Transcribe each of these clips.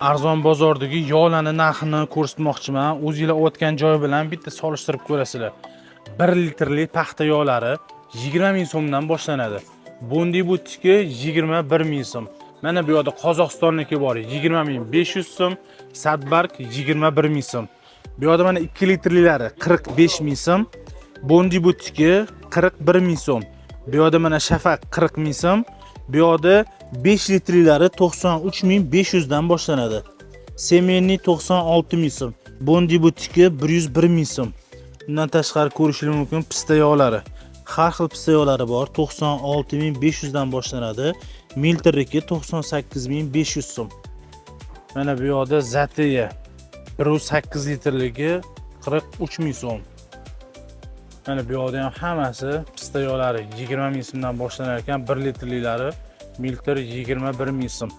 Arzon bozordagi yog'larning narxini ko'rsatmoqchiman. O'zingizlar o'tgan joy bilan bitta solishtirib ko'rasizlar. 1 litrli paxta yog'lari 20 ming so'mdan boshlanadi. Bondi butiki 21 ming so'm. Mana bu yerda Qozog'istonniki bor 20 ming 500 so'm, Sadbark 21 ming so'm. Bu yerda mana 2 litrlilari 45 ming so'm, Bondi butiki 41 ming so'm. Bu yerda mana Shafaq 40 ming so'm. Bu yerda 5 litrlilari 93.500 dan boshlanadi. Semenni 96 ming so'm. Bondi butiki 101 ming so'm. Bundan tashqari ko'rishingiz mumkin pista yog'lari. Har xil pista yog'lari bor. 96.500 dan boshlanadi. Miltriki 98.500 so'm. Mana bu yerda Zatiya 1.8 litrligi 43 ming so'm. Mana bu yerda ham hammasi pista yog'lari 20 ming so'mdan boshlanar ekan, 1 litrlilari Miltr 21 ming so'm.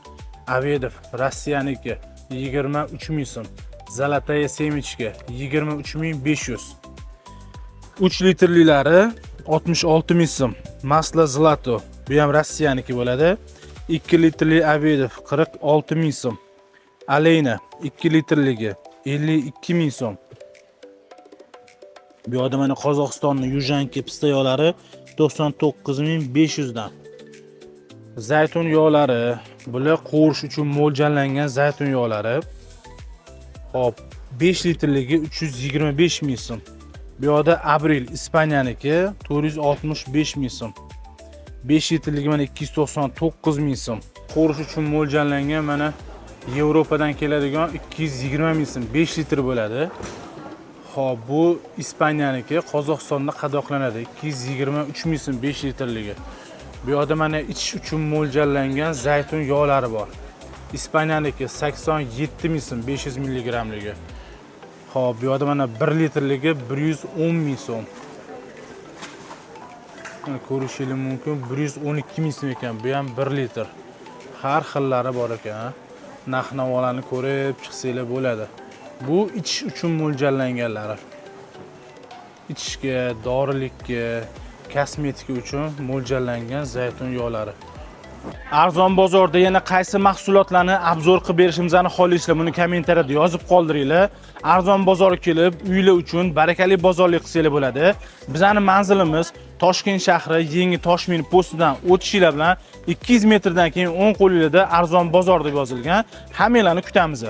Avedov Rossiyaniki 23 ming so'm. Zalotaya semichka 23.500. 3 litrlilari 66 ming so'm. Masla Zlato bu ham Rossiyaniki bo'ladi. 2 litrli Avedov 46 ming so'm. Aleyna 2 litrligi 52 ming so'm. Bu yerda mana Qozog'istonning Yuzhanki pista yog'lari 99.500 dan. Zaytun yog'lari, bular qo'rish uchun mo'ljallangan zaytun yog'lari. Hop, 5 litrligi 325 ming so'm. Bu yerda Abril Ispaniyaniki 465 ming so'm. 5 litrligi mana 299 ming so'm. Qo'rish uchun mo'ljallangan mana Yevropadan keladigan 220 ming so'm, 5 litr bo'ladi. Hop, bu Ispaniyaniki, Qozog'istonda qadoqlanadi. 223 ming so'm 5 litrligi. Bu yerda mana ichish uchun mo'ljallangan zaytun yog'lari bor. Ispaniyaniki 87 ming so'm 500 milligramligi. Hop, bu yerda mana 1 litrligi 110 ming so'm. Mana ko'rishingiz mumkin, 112 ming so'm ekan. Bu ham 1 litr. Har xillari bor ekan. Narx-navolarni ko'rib chiqsanglar bo'ladi. Bu ichish uchun mo'ljallanganlari. Ichishga, dorilikka, kosmetika uchun mo'ljallangan zaytun yog'lari. Arzon bozorda yana qaysi mahsulotlarni obzor qilib berishimizni xohlaysizlar, buni kommentariyada yozib qoldiringlar. Arzon bozorga kelib, uylar uchun barakali bozorlik qilsanglar bo'ladi. Bizning manzilimiz Toshkent shahri Yangi Toshmin postidan o'tishinglar bilan 200 metrdan keyin o'ng qo'lingizda Arzon bozor deb yozilgan. Hammanglarni kutamiz.